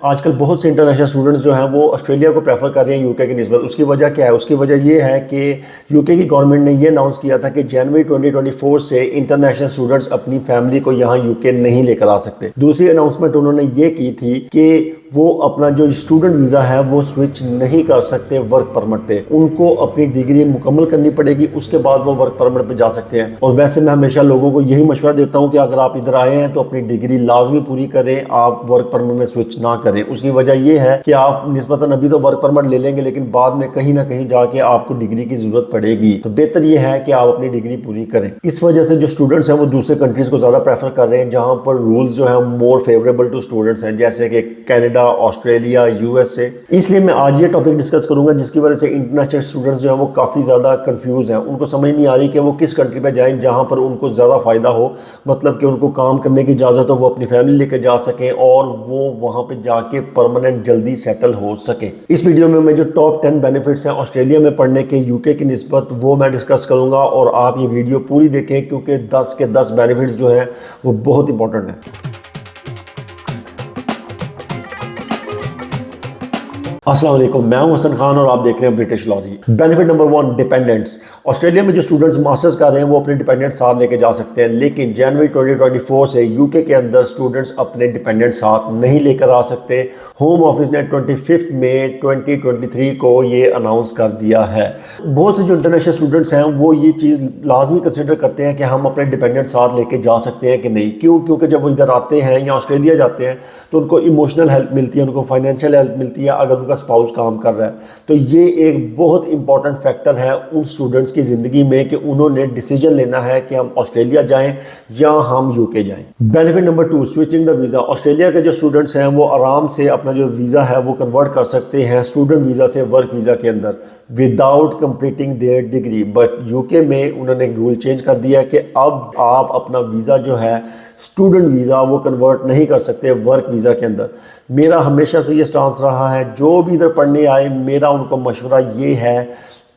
आजकल बहुत से इंटरनेशनल स्टूडेंट्स जो हैं वो ऑस्ट्रेलिया को प्रेफर कर रहे हैं यूके की निस्बत। उसकी वजह क्या है? उसकी वजह ये है कि यूके की गवर्नमेंट ने ये अनाउंस किया था कि जनवरी 2024 से इंटरनेशनल स्टूडेंट्स अपनी फैमिली को यहाँ यूके नहीं लेकर आ सकते। दूसरी अनाउंसमेंट उन्होंने ये की थी कि वो अपना जो स्टूडेंट वीज़ा है वो स्विच नहीं कर सकते वर्क परमिट पे। उनको अपनी डिग्री मुकम्मल करनी पड़ेगी, उसके बाद वो वर्क परमिट पे जा सकते हैं। और वैसे मैं हमेशा लोगों को यही मशवरा देता हूँ कि अगर आप इधर आए हैं तो अपनी डिग्री लाजमी पूरी करें, आप वर्क परमिट में स्विच ना करें। उसकी वजह ये है कि आप निस्बतन अभी तो वर्क परमिट ले लेंगे, लेकिन बाद में कहीं ना कहीं जाके आपको डिग्री की जरूरत पड़ेगी। तो बेहतर ये है कि आप अपनी डिग्री पूरी करें। इस वजह से जो स्टूडेंट्स हैं वो दूसरे कंट्रीज को ज्यादा प्रेफर कर रहे हैं जहां पर रूल्स जो है मोर फेवरेबल टू स्टूडेंट्स हैं, जैसे कि कनाडा, ऑस्ट्रेलिया, यूएसए। इसलिए मैं आज ये टॉपिक डिस्कस करूंगा जिसकी वजह से इंटरनेशनल स्टूडेंट्स जो है वो काफी ज्यादा कंफ्यूज हैं। उनको समझ नहीं आ रही कि वो किस कंट्री पे जाएं जहां पर उनको ज्यादा फायदा हो, मतलब कि उनको काम करने की इजाजत हो, वो अपनी फैमिली लेकर जा सकें और वो वहां पे जाके परमानेंट जल्दी सेटल हो सके। इस वीडियो में मैं जो टॉप 10 बेनिफिट्स हैं ऑस्ट्रेलिया में पढ़ने के यूके की निस्बत वो मैं डिस्कस करूंगा, और आप ये वीडियो पूरी देखें क्योंकि 10 के 10 बेनिफिट्स जो हैं वो बहुत इंपॉर्टेंट है। अस्सलाम वालेकुम, मैं हूं हसन खान और आप देख रहे हैं British lorry. Benefit number 1, dependents. Australia में जो स्टूडेंट्स मास्टर्स कर रहे हैं वो अपने डिपेंडेंट साथ लेके जा सकते हैं, लेकिन जनवरी 2024 से यूके के अंदर स्टूडेंट्स अपने डिपेंडेंट साथ नहीं लेकर आ सकते। होम ऑफिस ने 25 मई 2023 को ये अनाउंस कर दिया है। बहुत से जो इंटरनेशनल स्टूडेंट्स हैं वो ये चीज़ लाजमी कंसिडर करते हैं कि हम अपने डिपेंडेंट साथ लेके जा सकते हैं कि नहीं। क्यों? क्योंकि जब वो इधर आते हैं या ऑस्ट्रेलिया जाते हैं तो उनको इमोशनल हेल्प मिलती है, उनको फाइनेंशियल हेल्प मिलती है अगर उनका स्पाउस काम कर रहा है। तो ये एक बहुत इंपॉर्टेंट फैक्टर है उन स्टूडेंट्स की ज़िंदगी में कि उन्होंने डिसीजन लेना है कि हम ऑस्ट्रेलिया जाएं या हम यूके जाएं। Benefit number 2, switching the visa. Australia के जो स्टूडेंट्स हैं वो आराम से अपना जो वीज़ा है वो कन्वर्ट कर सकते हैं स्टूडेंट वीज़ा से वर्क वीज़ा के अंदर without completing there degree. But UK में उन्होंने एक रूल चेंज कर दिया कि अब आप अपना वीज़ा जो है स्टूडेंट वीज़ा वो कन्वर्ट नहीं कर सकते वर्क वीज़ा के अंदर। मेरा हमेशा से ये स्टांस रहा है, जो भी इधर पढ़ने आए मेरा उनको मशवरा ये है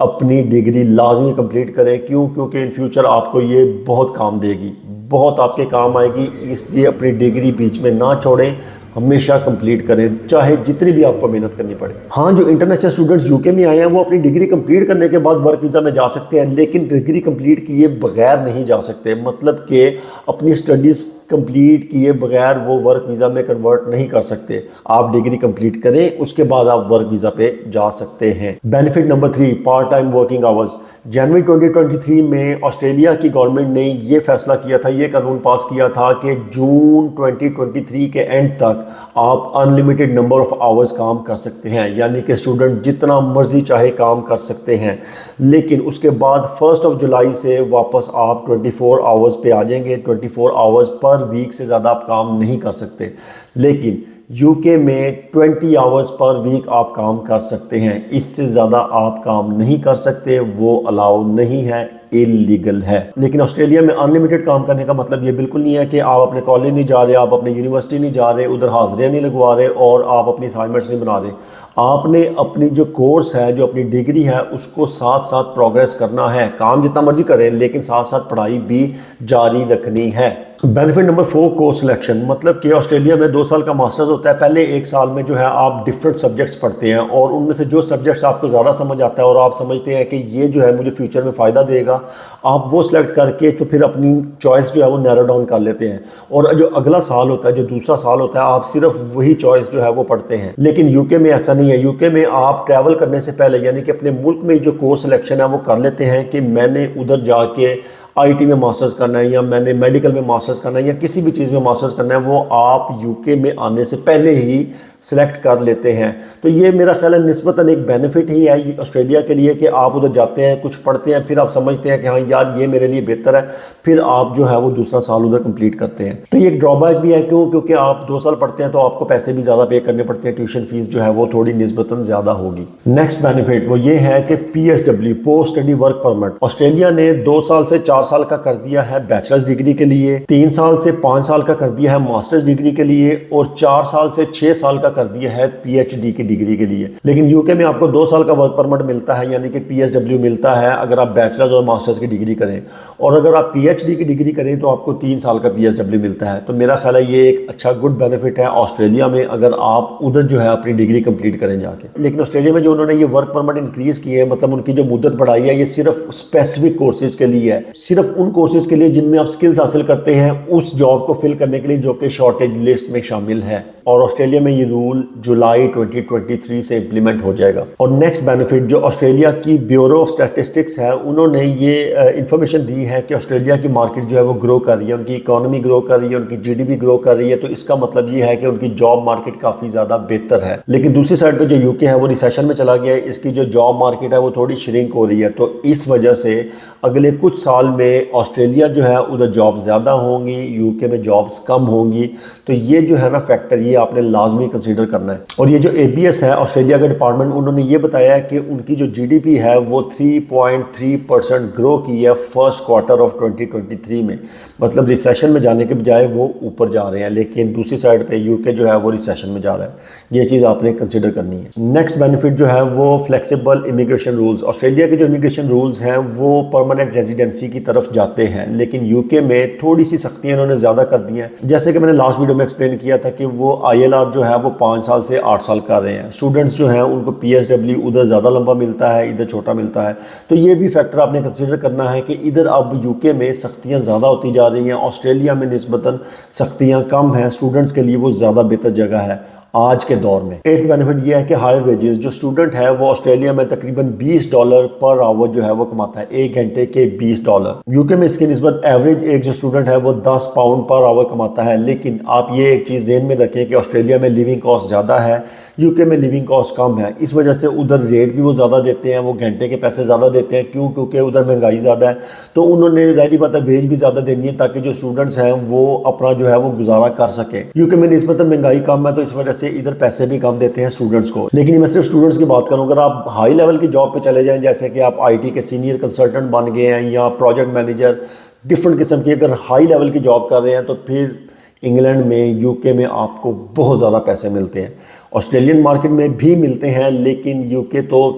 अपनी डिग्री लाजमी कंप्लीट करें। क्यों? क्योंकि इन फ्यूचर आपको ये बहुत काम देगी, बहुत आपके काम आएगी। इसलिए अपनी डिग्री बीच में ना छोड़ें, हमेशा कंप्लीट करें, चाहे जितनी भी आपको मेहनत करनी पड़े। हाँ, जो इंटरनेशनल स्टूडेंट्स यूके में आए हैं वो अपनी डिग्री कंप्लीट करने के बाद वर्क वीज़ा में जा सकते हैं, लेकिन डिग्री कंप्लीट किए बगैर नहीं जा सकते। मतलब कि अपनी स्टडीज़ कंप्लीट किए बगैर वो वर्क वीज़ा में कन्वर्ट नहीं कर सकते। आप डिग्री कंप्लीट करें, उसके बाद आप वर्क वीज़ा पे जा सकते हैं। Benefit number 3, part time working hours. जनवरी 2023 में ऑस्ट्रेलिया की गवर्नमेंट ने ये फैसला किया था, ये कानून पास किया था कि जून 2023 के एंड तक आप अनलिमिटेड नंबर ऑफ आवर्स काम कर सकते हैं, यानी कि स्टूडेंट जितना मर्जी चाहे काम कर सकते हैं। लेकिन उसके बाद 1 जुलाई से वापस आप 24 आवर्स पे आ जाएंगे। 24 आवर्स पर वीक से ज़्यादा आप काम नहीं कर सकते। लेकिन यूके में 20 आवर्स पर वीक आप काम कर सकते हैं, इससे ज़्यादा आप काम नहीं कर सकते, वो अलाउ नहीं है, इलीगल है। लेकिन ऑस्ट्रेलिया में अनलिमिटेड काम करने का मतलब ये बिल्कुल नहीं है कि आप अपने कॉलेज नहीं जा रहे, आप अपने यूनिवर्सिटी नहीं जा रहे, उधर हाजिरियाँ नहीं लगवा रहे और आप अपनी असाइनमेंट्स नहीं बना रहे। आपने अपनी जो कोर्स है, जो अपनी डिग्री है, उसको साथ साथ प्रोग्रेस करना है। काम जितना मर्जी करें लेकिन साथ साथ पढ़ाई भी जारी रखनी है। Benefit number 4, course selection. मतलब कि ऑस्ट्रेलिया में 2 साल का मास्टर्स होता है। पहले 1 साल में जो है आप डिफरेंट सब्जेक्ट्स पढ़ते हैं और उनमें से जो सब्जेक्ट्स आपको ज़्यादा समझ आता है और आप समझते हैं कि ये जो है मुझे फ्यूचर में फ़ायदा देगा, आप वो सिलेक्ट करके तो फिर अपनी चॉइस जो है वो नैरो डाउन कर लेते हैं। और जो अगला साल होता है, जो दूसरा साल होता है, आप सिर्फ वही चॉइस जो है वो पढ़ते हैं। लेकिन यूके में ऐसा नहीं है। यूके में आप ट्रैवल करने से पहले, यानी कि अपने मुल्क में जो कोर्स सिलेक्शन है वो कर लेते हैं कि मैंने उधर जाके आईटी में मास्टर्स करना है या मैंने मेडिकल में मास्टर्स करना है या किसी भी चीज़ में मास्टर्स करना है, वो आप यूके में आने से पहले ही सिलेक्ट कर लेते हैं। तो ये मेरा ख्याल है निस्बतन एक बेनिफिट ही है ऑस्ट्रेलिया के लिए कि आप उधर जाते हैं, कुछ पढ़ते हैं, फिर आप समझते हैं कि हाँ यार ये मेरे लिए बेहतर है, फिर आप जो है वो दूसरा साल उधर कंप्लीट करते हैं। तो ये एक ड्रॉबैक भी है। क्यों? क्योंकि आप 2 साल पढ़ते हैं तो आपको पैसे भी ज़्यादा पे करने पड़ते हैं, ट्यूशन फीस जो है वो थोड़ी निस्बतन ज़्यादा होगी। नेक्स्ट बेनिफिट वो ये है कि PSW, post study work permit. Australia ने 2 साल से 4 साल का कर दिया है बैचलर्स डिग्री के लिए, 3 साल से 5 साल का कर दिया है मास्टर्स डिग्री के लिए और 4 साल से 6 साल का कर दिया है पीएचडी की डिग्री के लिए। लेकिन यूके में आपको 2 साल का वर्क परमिट मिलता है, यानी कि पीएसडब्ल्यू मिलता है अगर आप बैचलर्स और मास्टर्स की डिग्री करें, और अगर आप पीएचडी की डिग्री करें तो आपको 3 साल का पीएसडब्ल्यू मिलता है। तो मेरा ख्याल है ये एक अच्छा गुड बेनिफिट है ऑस्ट्रेलिया में, अगर आप उधर जो है अपनी डिग्री कंप्लीट करें जाके। लेकिन ऑस्ट्रेलिया में जो उन्होंने ये वर्क परमिट इंक्रीज की है, मतलब उनकी जो मुद्दत बढ़ाई है, ये सिर्फ स्पेसिफिक कोर्सेज के लिए है, सिर्फ उन कोर्सेज के लिए जिनमें आप स्किल्स हासिल करते हैं उस जॉब को फिल करने के लिए जो कि शॉर्टेज लिस्ट में शामिल है। और ऑस्ट्रेलिया में ये रूल जुलाई 2023 से इंप्लीमेंट हो जाएगा। और नेक्स्ट बेनिफिट जो ऑस्ट्रेलिया की ब्यूरो ऑफ स्टैटिस्टिक्स है, उन्होंने ये इंफॉर्मेशन दी है कि ऑस्ट्रेलिया की मार्केट जो है वो ग्रो कर रही है, उनकी इकोनॉमी ग्रो कर रही है, उनकी जीडीपी ग्रो कर रही है। तो इसका मतलब ये है कि उनकी जॉब मार्केट काफ़ी ज़्यादा बेहतर है। लेकिन दूसरी साइड पर जो यूके है वो रिसेशन में चला गया है, इसकी जो जॉब मार्केट है वो थोड़ी श्रिंक हो रही है। तो इस वजह से अगले कुछ साल में ऑस्ट्रेलिया जो है उधर जॉब ज़्यादा होंगी, यूके में जॉब्स कम होंगी। तो ये जो है ना फैक्टर, ये आपने लाजमी कंसीडर करना है। और ये जो एबीएस है ऑस्ट्रेलिया का डिपार्टमेंट, उन्होंने ये बताया है कि उनकी जो जीडीपी है वो 3.3% ग्रो की है फर्स्ट क्वार्टर ऑफ 2023 में। मतलब रिसेशन में जाने के बजाय वो ऊपर जा रहे हैं, लेकिन दूसरी साइड पे यूके जो है वो रिसेशन में जा रहा है। ये चीज़ आपने कंसीडर करनी है। नेक्स्ट बेनिफिट जो है वो फ्लेक्सिबल इमिग्रेशन रूल्स। ऑस्ट्रेलिया के जो इमिग्रेशन रूल्स हैं वो परमानेंट रेजिडेंसी की तरफ जाते हैं, लेकिन यूके में थोड़ी सी सख्तियाँ इन्होंने ज़्यादा कर दी हैं। जैसे कि मैंने लास्ट वीडियो में एक्सप्लेन किया था कि वो ILR जो है वो 5 साल से 8 साल कर रहे हैं। स्टूडेंट्स जो हैं उनको PSW उधर ज़्यादा लंबा मिलता है, इधर छोटा मिलता है। तो ये भी फैक्टर आपने कंसीडर करना है कि इधर अब यूके में सख्तियाँ ज़्यादा होती जा रही हैं, ऑस्ट्रेलिया में निस्बतन सख्तियाँ कम हैं। स्टूडेंट्स के लिए वो ज़्यादा बेहतर जगह है आज के दौर में। एक बेनिफिट ये है कि हायर वेजेस, जो स्टूडेंट है वो ऑस्ट्रेलिया में तकरीबन $20 पर आवर जो है वो कमाता है, 1 घंटे के $20। यूके में इसकी निस्बत एवरेज एक जो स्टूडेंट है वो £10 पर आवर कमाता है। लेकिन आप ये एक चीज़ ध्यान में रखें कि ऑस्ट्रेलिया में लिविंग कॉस्ट ज़्यादा है, यूके में लिविंग कॉस्ट कम है। इस वजह से उधर रेट भी वो ज़्यादा देते हैं, वो घंटे के पैसे ज़्यादा देते हैं। क्यों? क्योंकि उधर महंगाई ज़्यादा है। तो उन्होंने ज़ाहिर बात है वेज भी ज़्यादा देनी है ताकि जो स्टूडेंट्स हैं वो अपना जो है वो गुजारा कर सके। यूके में निस्बतन महंगाई कम है, तो इस वजह से इधर पैसे भी कम देते हैं स्टूडेंट्स को। लेकिन मैं सिर्फ स्टूडेंट्स की बात करूँ, अगर आप हाई लेवल की जॉब पे चले जाएं, जैसे कि आप IT के सीनियर कंसल्टेंट बन गए हैं या प्रोजेक्ट मैनेजर, डिफरेंट किस्म की अगर हाई लेवल की जॉब कर रहे हैं, तो फिर इंग्लैंड में, यूके में आपको बहुत ज़्यादा पैसे मिलते हैं। ऑस्ट्रेलियन मार्केट में भी मिलते हैं, लेकिन यूके तो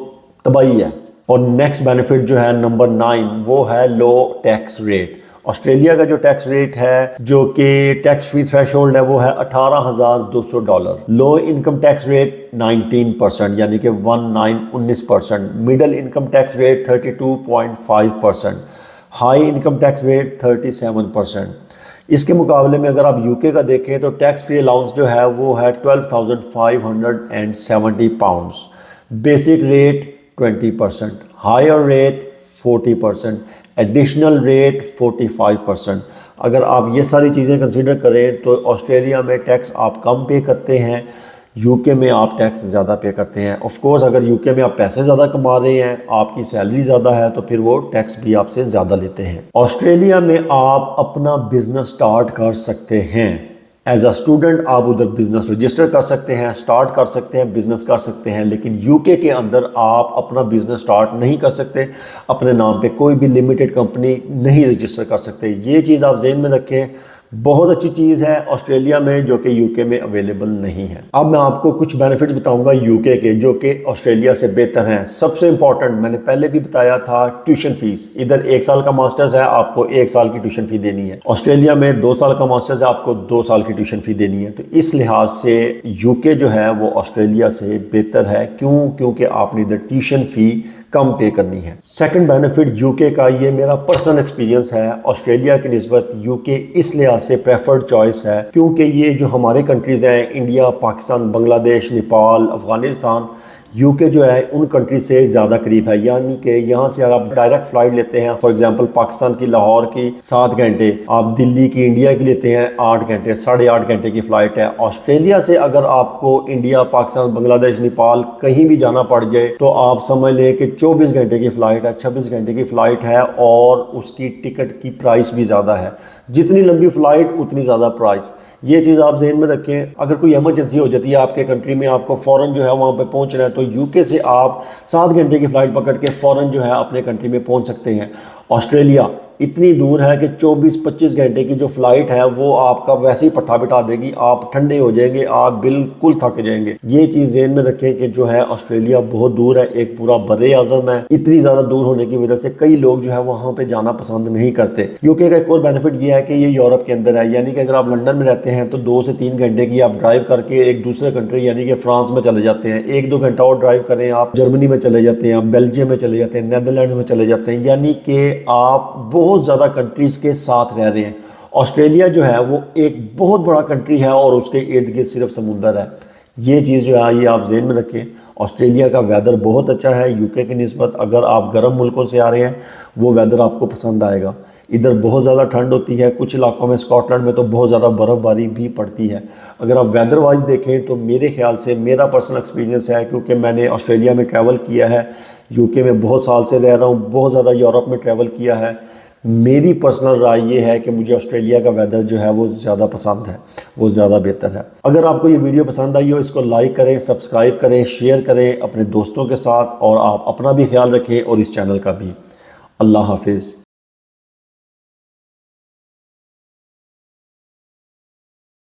तबाही है। और नेक्स्ट बेनिफिट जो है नंबर 9, वो है लो टैक्स रेट। ऑस्ट्रेलिया का जो टैक्स रेट है, जो कि टैक्स फ्री थ्रेशोल्ड है, वो है $18,200। लो इनकम टैक्स रेट 19%, यानी कि 19%। Middle income tax rate 32.5%। High income tax rate 37%। इसके मुकाबले में अगर आप यूके का देखें तो टैक्स फ्री अलाउंस जो है वो है £12,570। Basic rate 20%, higher rate 40%, additional rate 45%। अगर आप ये सारी चीज़ें कंसीडर करें तो ऑस्ट्रेलिया में टैक्स आप कम पे करते हैं, यूके में आप टैक्स ज़्यादा पे करते हैं। ऑफ कोर्स अगर यूके में आप पैसे ज़्यादा कमा रहे हैं, आपकी सैलरी ज़्यादा है, तो फिर वो टैक्स भी आपसे ज़्यादा लेते हैं। ऑस्ट्रेलिया में आप अपना बिजनेस स्टार्ट कर सकते हैं। एज अ स्टूडेंट आप उधर बिजनेस रजिस्टर कर सकते हैं, स्टार्ट कर सकते हैं, बिजनेस कर सकते हैं। लेकिन यूके के अंदर आप अपना बिजनेस स्टार्ट नहीं कर सकते, अपने नाम पे कोई भी लिमिटेड कंपनी नहीं रजिस्टर कर सकते। ये चीज़ आप ज़हन में रखें। बहुत अच्छी चीज़ है ऑस्ट्रेलिया में जो कि यूके में अवेलेबल नहीं है। अब मैं आपको कुछ बेनिफिट्स बताऊंगा यूके के जो कि ऑस्ट्रेलिया से बेहतर हैं। सबसे इंपॉर्टेंट, मैंने पहले भी बताया था, ट्यूशन फीस। इधर 1 साल का मास्टर्स है, आपको 1 साल की ट्यूशन फी देनी है। ऑस्ट्रेलिया में 2 साल का मास्टर्स है, आपको 2 साल की ट्यूशन फी देनी है। तो इस लिहाज से यूके जो है वो ऑस्ट्रेलिया से बेहतर है। क्यों? क्योंकि आपने इधर ट्यूशन फी कम पे करनी है। सेकंड बेनिफिट यूके का, ये मेरा पर्सनल एक्सपीरियंस है, ऑस्ट्रेलिया की निस्बत यूके इस लिहाज से प्रेफर्ड चॉइस है क्योंकि ये जो हमारे कंट्रीज़ हैं, इंडिया, पाकिस्तान, बांग्लादेश, नेपाल, अफगानिस्तान, यूके जो है उन कंट्री से ज़्यादा करीब है। यानी कि यहाँ से आप डायरेक्ट फ़्लाइट लेते हैं, फॉर एग्जांपल पाकिस्तान की लाहौर की 7 घंटे, आप दिल्ली की, इंडिया की लेते हैं 8 घंटे, 8.5 घंटे की फ़्लाइट है। ऑस्ट्रेलिया से अगर आपको इंडिया, पाकिस्तान, बांग्लादेश, नेपाल कहीं भी जाना पड़ जाए तो आप समझ लें कि 24 घंटे की फ़्लाइट है, 26 घंटे की फ़्लाइट है, और उसकी टिकट की प्राइस भी ज़्यादा है। जितनी लंबी फ़्लाइट उतनी ज़्यादा प्राइस। ये चीज़ आप ज़हन में रखें। अगर कोई इमरजेंसी हो जाती है आपके कंट्री में, आपको फ़ौरन जो है वहाँ पे पहुँचना है, तो यूके से आप 7 घंटे की फ़्लाइट पकड़ के फ़ौरन जो है अपने कंट्री में पहुँच सकते हैं। ऑस्ट्रेलिया इतनी दूर है कि 24-25 घंटे की जो फ्लाइट है वो आपका वैसे ही पट्टा बिठा देगी, आप ठंडे हो जाएंगे, आप बिल्कुल थक जाएंगे। ये चीज़ ज़हन में रखें कि जो है ऑस्ट्रेलिया बहुत दूर है, एक पूरा बरे आज़म है। इतनी ज़्यादा दूर होने की वजह से कई लोग जो है वहाँ पे जाना पसंद नहीं करते। यूके का एक और बेनिफिट ये है कि ये यूरोप के अंदर है, यानी कि अगर आप लंदन में रहते हैं तो 2 से 3 घंटे की आप ड्राइव करके एक दूसरे कंट्री यानी कि फ्रांस में चले जाते हैं। 1-2 घंटा और ड्राइव करें आप जर्मनी में चले जाते हैं, आप बेल्जियम में चले जाते हैं, नीदरलैंड्स में चले जाते हैं, यानी कि आप बहुत ज़्यादा कंट्रीज़ के साथ रह रहे हैं। ऑस्ट्रेलिया जो है वो एक बहुत बड़ा कंट्री है और उसके इर्द गिर्द सिर्फ समुंदर है। ये चीज़ जो है ये आप ज़हन में रखें। ऑस्ट्रेलिया का वेदर बहुत अच्छा है यूके की निस्बत। अगर आप गर्म मुल्कों से आ रहे हैं वो वेदर आपको पसंद आएगा। इधर बहुत ज़्यादा ठंड होती है, कुछ इलाकों में स्कॉटलैंड में तो बहुत ज़्यादा बर्फ़बारी भी पड़ती है। अगर आप वेदर वाइज देखें तो मेरे ख्याल से मेरा पर्सनल एक्सपीरियंस है, क्योंकि मैंने ऑस्ट्रेलिया में ट्रैवल किया है, यूके में बहुत साल से रह रहा हूँ, बहुत ज़्यादा यूरोप में ट्रैवल किया है। मेरी पर्सनल राय ये है कि मुझे ऑस्ट्रेलिया का वेदर जो है वो ज़्यादा पसंद है, वो ज़्यादा बेहतर है। अगर आपको ये वीडियो पसंद आई हो इसको लाइक करें, सब्सक्राइब करें, शेयर करें अपने दोस्तों के साथ, और आप अपना भी ख्याल रखें और इस चैनल का भी। अल्लाह हाफिज़।